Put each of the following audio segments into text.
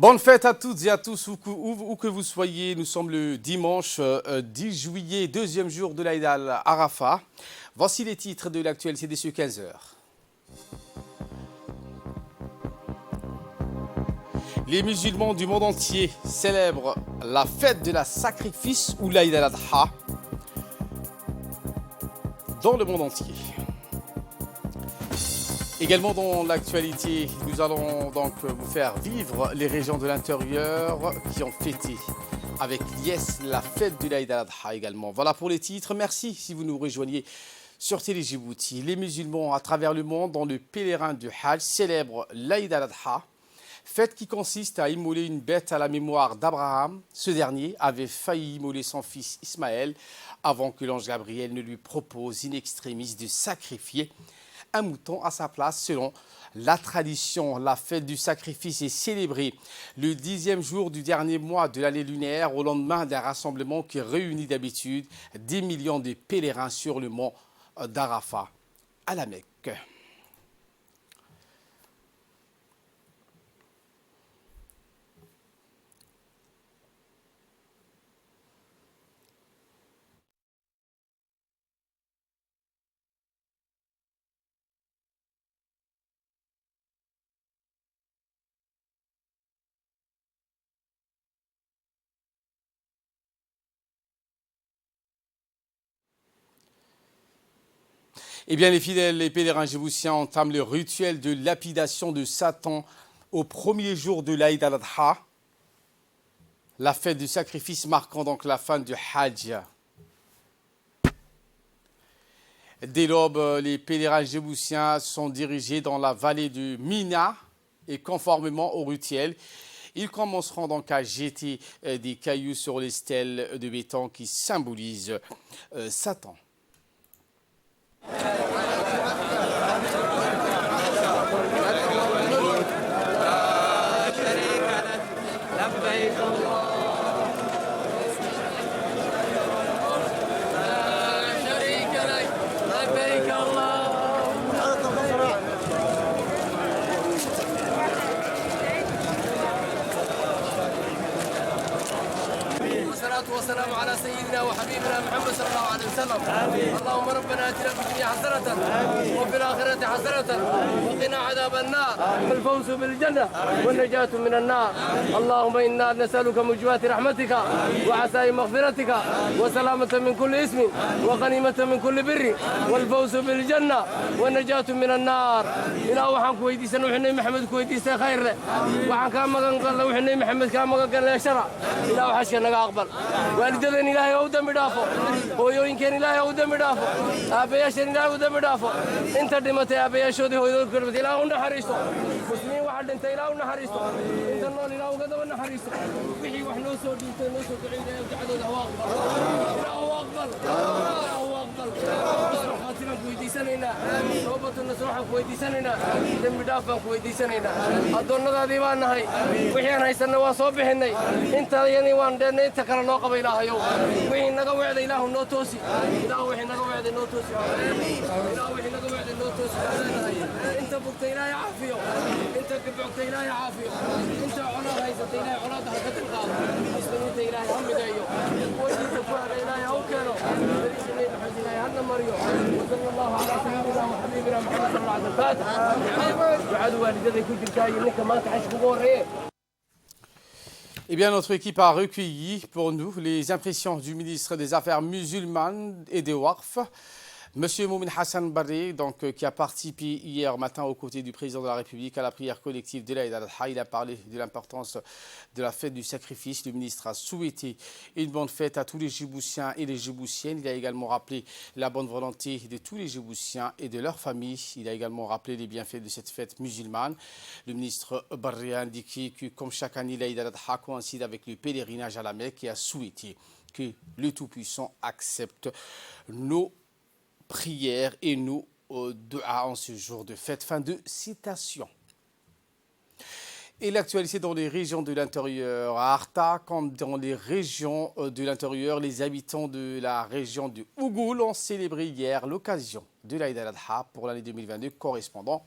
Bonne fête à toutes et à tous, où que vous soyez. Nous sommes le dimanche 10 juillet, deuxième jour de l'Aïd al-Arafat. Voici les titres de l'actuel CDC 15 heures. Les musulmans du monde entier célèbrent la fête de la sacrifice ou l'Aïd al-Adha dans le monde entier. Également dans l'actualité, nous allons donc vous faire vivre les régions de l'intérieur qui ont fêté avec liesse la fête de l'Aïd al-Adha également. Voilà pour les titres. Merci si vous nous rejoignez sur Télé Djibouti. Les musulmans à travers le monde, dans le pèlerin du Hajj, célèbrent l'Aïd al-Adha, fête qui consiste à immoler une bête à la mémoire d'Abraham. Ce dernier avait failli immoler son fils Ismaël avant que l'ange Gabriel ne lui propose in extremis de sacrifier un mouton à sa place. Selon la tradition, la fête du sacrifice est célébrée le 10e jour du dernier mois de l'année lunaire, au lendemain d'un rassemblement qui réunit d'habitude des millions de pèlerins sur le mont d'Arafat à la Mecque. Eh bien, les fidèles, les pèlerins djiboutiens entament le rituel de lapidation de Satan au premier jour de l'Aïd al-Adha, la fête du sacrifice marquant donc la fin du Hajj. Dès l'aube, les pèlerins djiboutiens sont dirigés dans la vallée de Mina et conformément au rituel, ils commenceront donc à jeter des cailloux sur les stèles de béton qui symbolisent Satan. والسلام على سيدنا وحبيبنا محمد صلى الله عليه وسلم. آمين. اللهم ربنا اتنا في الدنيا حسنة وفي الآخرة حسنة وقنا عذاب النار والفوز بالجنة والنجاة من النار. اللهم إنا نسألك موجبات رحمتك وعسائر مغفرتك وسلامة من كل اسم وغنيمة من كل بر والفوز بالجنة والنجاة من النار. إلى وحن كويديس وحنا محمد كويديس خير وحن كان مغنقل وحنا محمد كان مغنقل شرع. إلى وحشنا أقبل والدين إلهي أودم بدافع ويوين كان إلهي أودم بدافع أبياشر إلهي أودم بدافع أنت دمت أبياشو ده هو كربت إلهي نحرسه مسلمين واحد أنت إلهي نحرسه أنت النور إلهي قدم نحرسه بحي وحنوسه دينت نوسه تعيد يتعدد هو أقبل إلهي أقبل خاتنا كويدي سنينا توبة النصوح كويدي سنينا دم بدافع كويدي سنينا أدون هذا ديوان هاي وحين هاي سنة وصوبهن أنت يعني وان دين أنت كنا نقبل إله يوم وحين نقوى إله النوتوسي إله وحين نقوى النوتوسي إله وحين نقوى النوتوسي أنت بقت إله عافية أنت كبعت إله عافية أنت علا هاي ست إله علا ده كتلقى أنت إله هم دايو وجد تفعل إله أو كانوا إله هن مريو وصلى الله على سيدنا وحبيبنا محمد صلى الله عليه وسلم. الفاتحة وعد والدتك كنت الكاي إنك ما تعيش بقوري. Eh bien, notre équipe a recueilli pour nous les impressions du ministre des Affaires musulmanes et des Waqf, M. Moumin Hassan Barré, qui a participé hier matin aux côtés du président de la République à la prière collective de l'Aïd al-Adha. Il a parlé de l'importance de la fête du sacrifice. Le ministre a souhaité une bonne fête à tous les Djiboutiens et les Djiboutiennes. Il a également rappelé la bonne volonté de tous les Djiboutiens et de leurs familles. Il a également rappelé les bienfaits de cette fête musulmane. Le ministre Barré a indiqué que, comme chaque année, l'Aïd al-Adha coïncide avec le pèlerinage à la Mecque et a souhaité que le Tout-Puissant accepte nos prières et nos doigts en ce jour de fête. Fin de citation. Et l'actualité dans les régions de l'intérieur, à Arta, comme dans les régions de l'intérieur, les habitants de la région de Ougoul ont célébré hier l'occasion de l'Aïd al-Adha pour l'année 2022, correspondant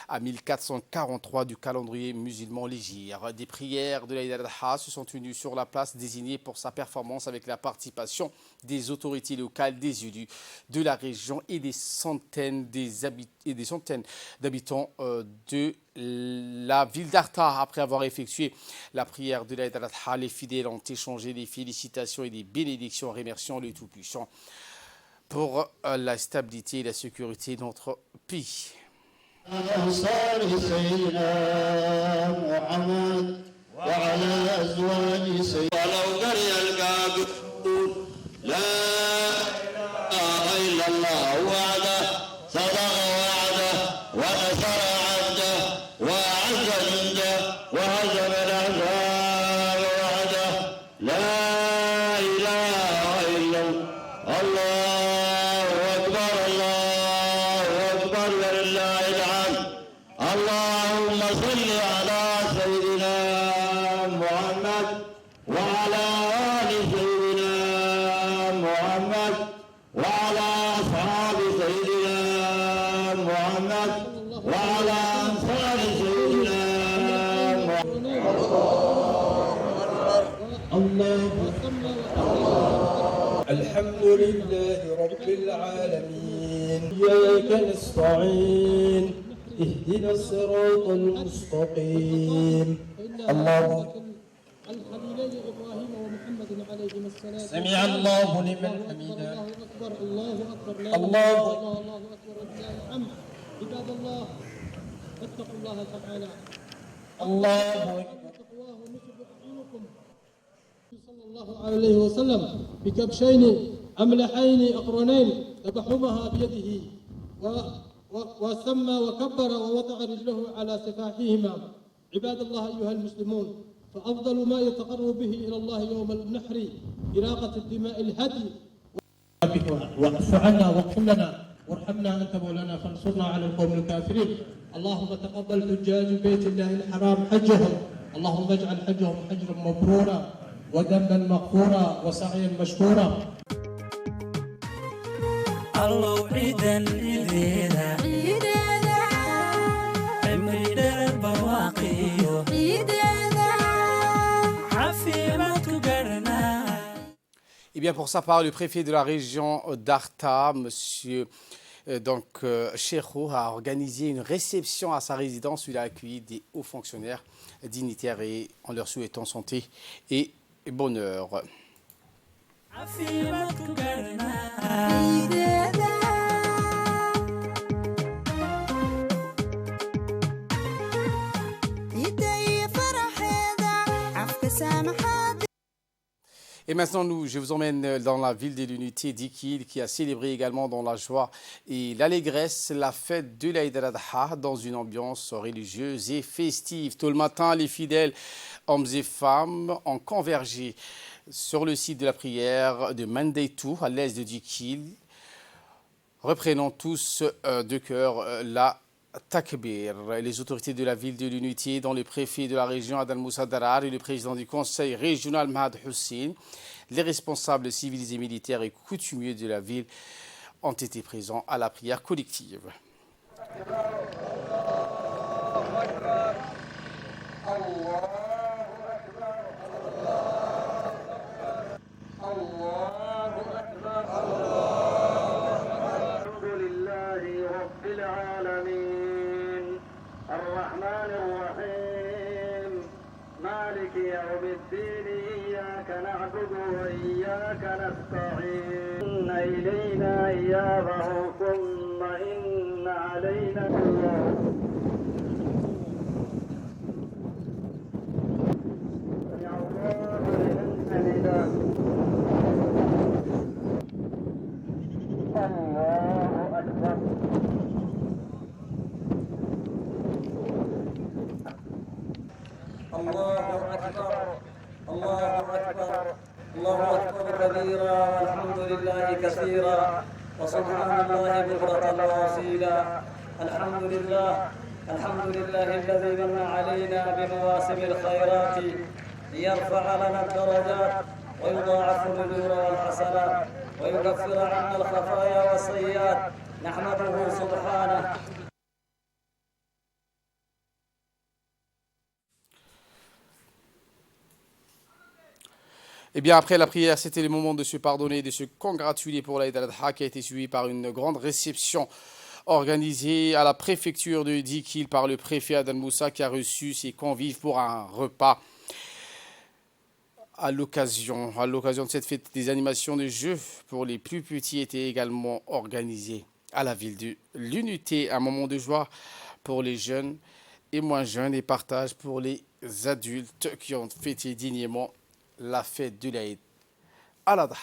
à 1443 du calendrier musulman légir. Des prières de l'Aïd al-Adha se sont tenues sur la place désignée pour sa performance avec la participation des autorités locales, des élus de la région et des centaines d'habitants de la ville d'Arta. Après avoir effectué la prière de l'Aïd al-Adha, les fidèles ont échangé des félicitations et des bénédictions, remerciant le Tout-Puissant pour la stabilité et la sécurité de notre pays. الحمد لله رب العالمين إياك نستعين اهدنا الصراط المستقيم الله الخليلين ابراهيم ومحمد عليهما السلام. سمع الله لمن حمده. الله اكبر الله اكبر لا الله الله اكبر ولله الحمد. عباد الله اتقوا الله تعالى. الله أكبر. تقواه نصب اعينكم صلى الله عليه وسلم بكبشين املحين اقرنين ذبحهما بيده وسمى وكبر ووضع رجله على سفاحهما. عباد الله ايها المسلمون، فافضل ما يتقرب به الى الله يوم النحر اراقه الدماء الهدي. واعف عنا واغفر لنا وارحمنا انت مولانا فانصرنا على القوم الكافرين. اللهم تقبل حجاج بيت الله الحرام حجهم، اللهم اجعل حجهم حجرا مبرورا وذنبا مغفورا وسعيا مشكورا. الله عيدا عيدنا عمري دار بواقيو عيدنا عافيمتك قرنا. Et bien pour sa part, le préfet de la région d'Arta, monsieur Cheikhou, a organisé une réception à sa résidence où il a accueilli des hauts fonctionnaires dignitaires et en leur souhaitant santé et bonheur. Et maintenant, je vous emmène dans la ville de l'unité d'Ikil qui a célébré également dans la joie et l'allégresse la fête de l'Aïd al-Adha dans une ambiance religieuse et festive. Tout le matin, les fidèles, hommes et femmes, ont convergé sur le site de la prière de Mandeitou, à l'est de Dikil, reprenant tous de cœur la Takbir. Les autorités de la ville de l'unité, dont le préfet de la région Adel Moussa Darar et le président du conseil régional Mahad Hussein, les responsables civils et militaires et coutumiers de la ville ont été présents à la prière collective. يوم الدين إياك نعبد وإياك نستعين إن إلينا إيابهم ثم إن علينا الله أكبر. الله أكبر الله أكبر الله أكبر كبيرا والحمد لله كثيرا وسبحان الله بكرة وأصيلا. الحمد لله الذي من علينا بمواسم الخيرات ليرفع لنا الدرجات ويضاعف الأجور والحسنات ويكفر عنا الخطايا. الخفايا والسيئات. نحمده سبحانه. الحمد لله الذي من علينا بمواسم الخيرات ليرفع لنا الدرجات ويضاعف الأجور والحسنات ويكفر عنا الخطايا والسيئات. نحمده سبحانه. الحمد لله الذي من علينا بمواسم الخيرات ليرفع لنا الدرجات ويضاعف الأجور والحسنات ويكفر عنا الخطايا والسيئات. نحمده سبحانه. Eh bien, après la prière, c'était le moment de se pardonner, de se congratuler pour l'Aïd al-Adha qui a été suivi par une grande réception organisée à la préfecture de Dikil par le préfet Adel Moussa qui a reçu ses convives pour un repas. À l'occasion de cette fête, des animations de jeux pour les plus petits étaient également organisées à la ville de l'Unité. Un moment de joie pour les jeunes et moins jeunes et partage pour les adultes qui ont fêté dignement la fête de l'Aïd al-Adha.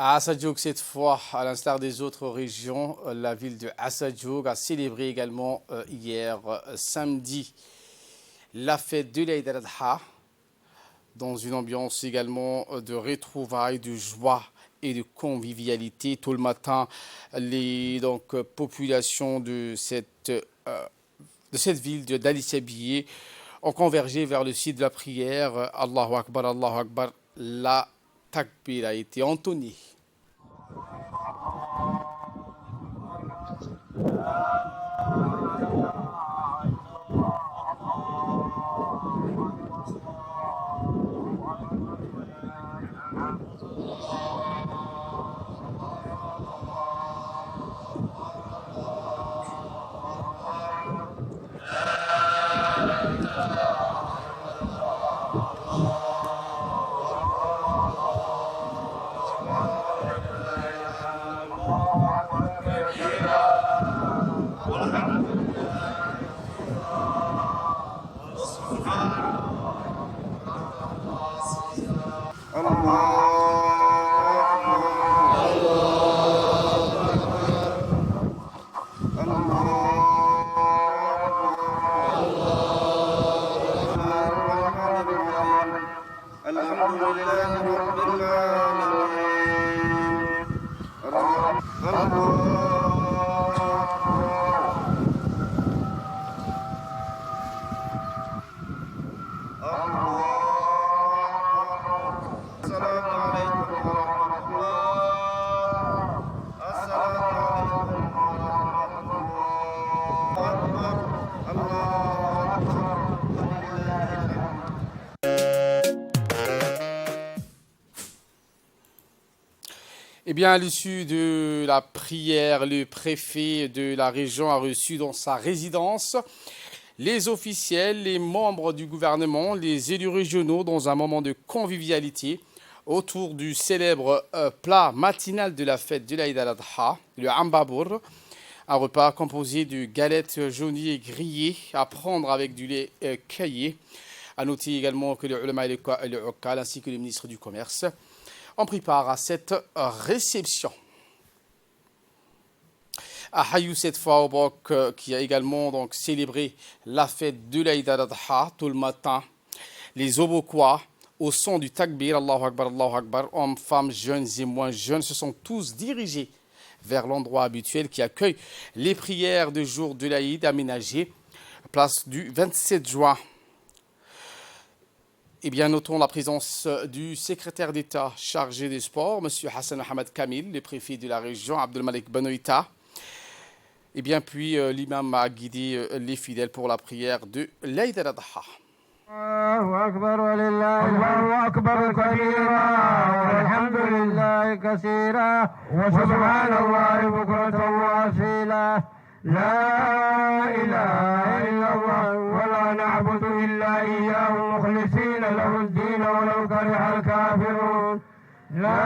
À Assadjoug, cette fois, à l'instar des autres régions, la ville de Assadjoug a célébré également hier samedi la fête de l'Aïd al-Adha dans une ambiance également de retrouvailles, de joie et de convivialité. Tout le matin, les populations de cette ville d'Ali Sabié ont convergé vers le site de la prière. Allahu Akbar, Allahu Akbar. La takbir a été entonnée. Eh bien, à l'issue de la prière, le préfet de la région a reçu dans sa résidence les officiels, les membres du gouvernement, les élus régionaux dans un moment de convivialité autour du célèbre plat matinal de la fête de l'Aïd al-Adha, le Ambabour, un repas composé de galettes jaunies et grillées à prendre avec du lait caillé. À noter également que le ulama et le Uqal ainsi que le ministre du Commerce ont pris part à cette réception. À Hayou, cette fois au Bok, qui a également célébré la fête de l'Aïd al-Adha tout le matin, les Obokois, au son du takbir, Allahu Akbar, hommes, femmes, jeunes et moins jeunes, se sont tous dirigés vers l'endroit habituel qui accueille les prières de jour de l'Aïd aménagé, place du 27 juin. Eh bien, notons la présence du secrétaire d'État chargé des sports, M. Hassan Ahmed Kamil, le préfet de la région, Abdelmalek Benoïta. Et bien, puis l'imam a guidé les fidèles pour la prière de l'Aïd al-Adha. الله أكبر ولله الله أكبر كبيرا والحمد لله كثيرا وسبحان الله بكرة وأصيلا لا إله إلا الله ولا نعبد إلا إياه مخلصين له الدين ولو كره الكافرون لا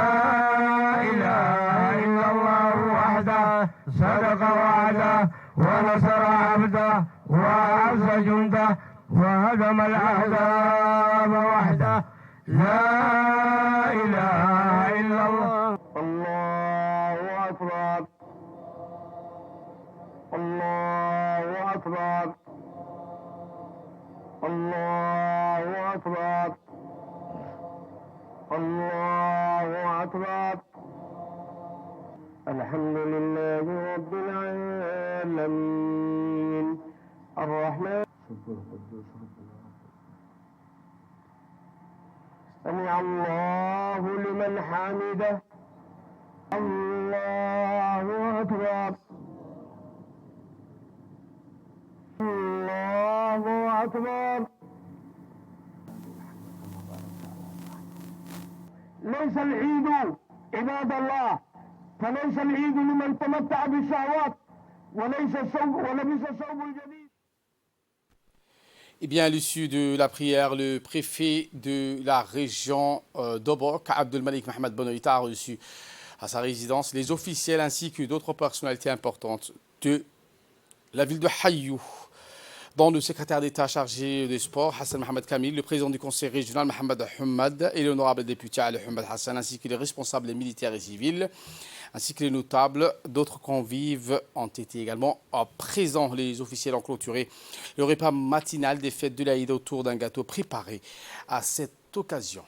إله إلا الله وحده صدق وعده ونصر عبده وأعز جنده وهدم الأحزاب وحده لا إله إلا الله الله أكبر الله أكبر الله أكبر الله أكبر الحمد لله رب العالمين الرحمن سمع الله لمن حمده الله الله أكبر الله أكبر ليس العيد عباد الله فليس العيد لمن تمتع بالشهوات ولبس الثوب الجديد. Eh bien, à l'issue de la prière, le préfet de la région d'Obok, Abdelmalik Mohamed Bonoïta, a reçu à sa résidence les officiels ainsi que d'autres personnalités importantes de la ville de Hayou, dont le secrétaire d'État chargé des sports, Hassan Mohamed Kamil, le président du conseil régional, Mohamed Hamad, et l'honorable député Ali Hamad Hassan, ainsi que les responsables militaires et civils, ainsi que les notables. D'autres convives ont été également présents. Les officiels ont clôturé le repas matinal des fêtes de l'Aïd autour d'un gâteau préparé à cette occasion.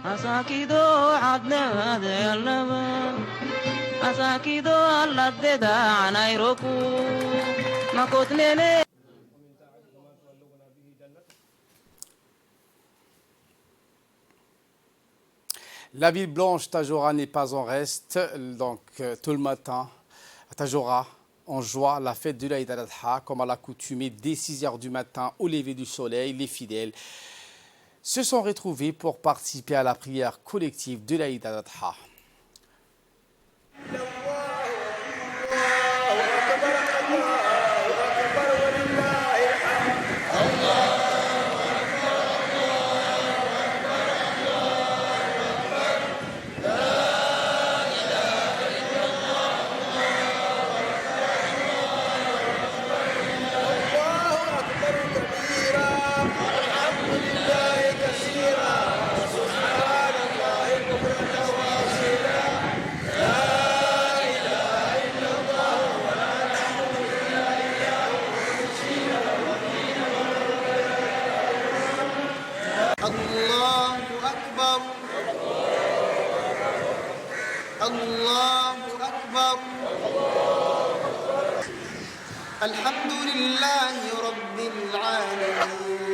Asakido adna yallama Asakido alladda anairoku Makotlele. La ville blanche Tajora n'est pas en reste, donc tout le matin à Tajora, on joie la fête de l'Aïd al-Adha, comme à l'accoutumée dès 6 h du matin au lever du soleil. Les fidèles se sont retrouvés pour participer à la prière collective de l'Aïd al-Adha. الله أكبر الحمد لله رب العالمين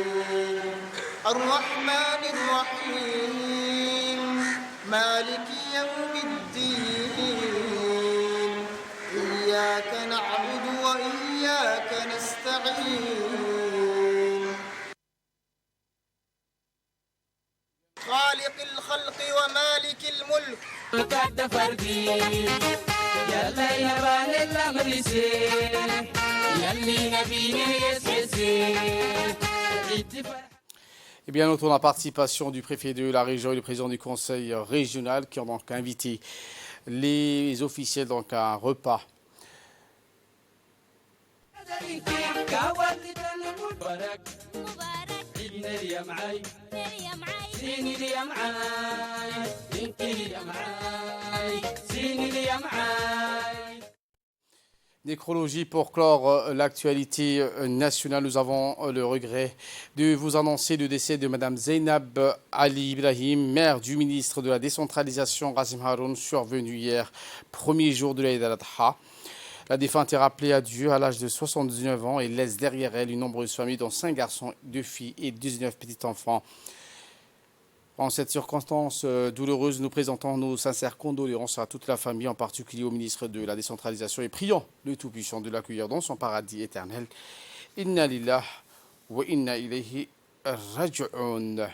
الرحمن الرحيم مالك يوم الدين إياك نعبد وإياك نستعين خالق الخلق ومالك الملك Kadda fardi yalla yabal al-ghrisi yalli nabini yasisi. Eh bien, notons la participation du préfet de la région et du président du conseil régional qui ont donc invité les officiels donc à un repas. Nécrologie pour clore l'actualité nationale. Nous avons le regret de vous annoncer le décès de Mme Zainab Ali Ibrahim, mère du ministre de la décentralisation Rassim Haroun, survenu hier, premier jour de l'Aïd al-Adha. La défunte est rappelée à Dieu à l'âge de 79 ans et laisse derrière elle une nombreuse famille, dont 5 garçons, 2 filles et 19 petits-enfants. En cette circonstance douloureuse, nous présentons nos sincères condoléances à toute la famille, en particulier au ministre de la décentralisation, et prions le Tout-Puissant de l'accueillir dans son paradis éternel. Inna lillah wa inna ilayhi raji'un.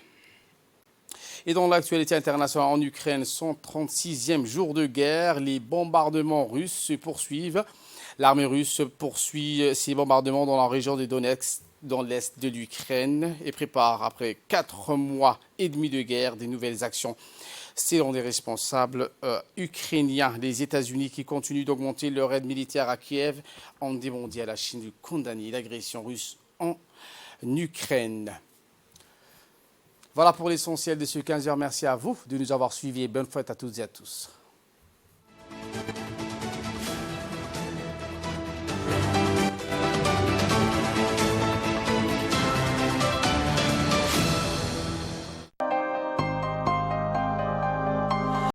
Et dans l'actualité internationale en Ukraine, 136e jour de guerre, les bombardements russes se poursuivent. L'armée russe poursuit ses bombardements dans la région de Donetsk, dans l'est de l'Ukraine, et prépare, après 4 mois et demi de guerre, des nouvelles actions. Selon des responsables ukrainiens, les États-Unis, qui continuent d'augmenter leur aide militaire à Kiev, ont demandé à la Chine de condamner l'agression russe en Ukraine. Voilà pour l'essentiel de ce 15h. Merci à vous de nous avoir suivis et bonne fête à toutes et à tous.